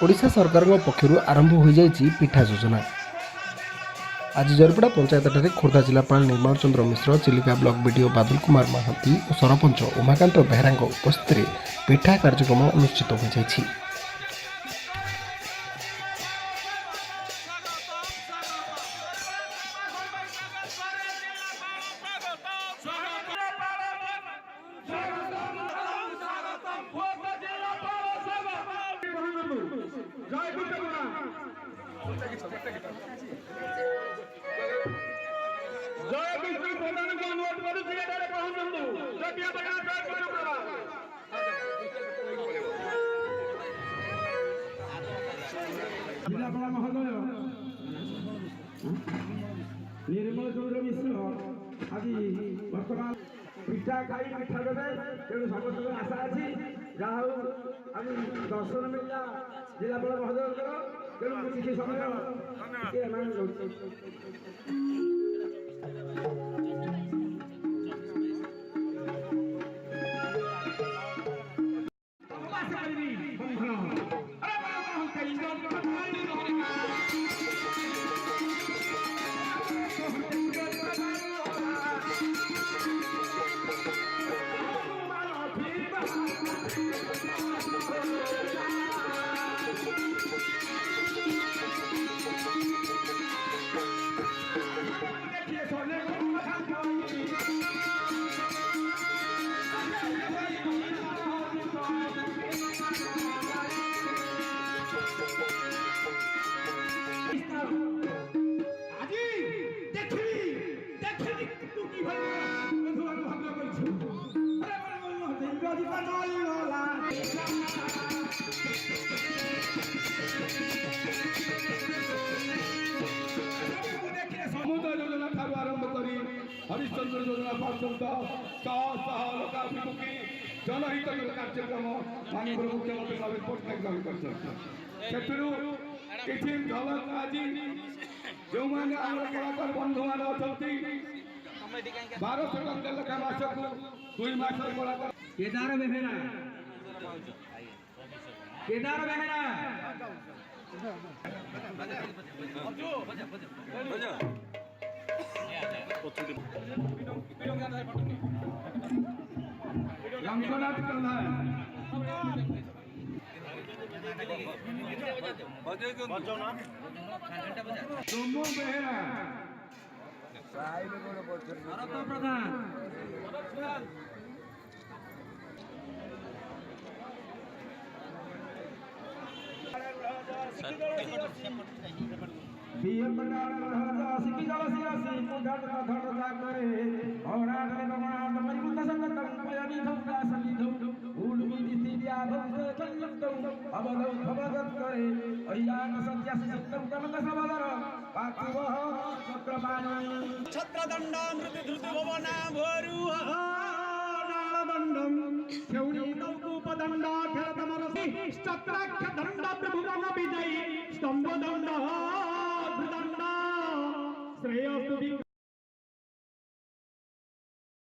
ओडिशा सरकार पक्षर आरंभ हो जाइए पिठा योजना। आज जरपड़ा पंचायत खोर्धा जिलापाल निर्मल चंद्र मिश्र, चिलिका ब्लॉक बीडीओ बादल कुमार महांती और सरपंच उमाकांत बेहरा उपस्थित में पिठा कार्यक्रम अनुष्ठित हो जाइए। जिलापाल महोदय निर्मल चंद्र मिश्र आज बर्तमान पिठा खाई पिठा देवे तेणु समस्त आशा अच्छी जहाँ आज दर्शन मिलला जिलापाल महोदय तेणु किसी समय हरिश्चंद्र योजना पर्यंत लोकाभिमुखी जनहित कार्यक्रम माननीय मुख्यमंत्री नवीन पट्टनायक लागू कर झलक आज जो मैंने कलाकार बंधु मान अच्छा 1200 टंका लेखा मास को 2 मास कलाकार केदार बेहेरा रंगनाथ प्रधान सोमो बेहेरा भरत प्रधान स्तंभ दंड श्रेय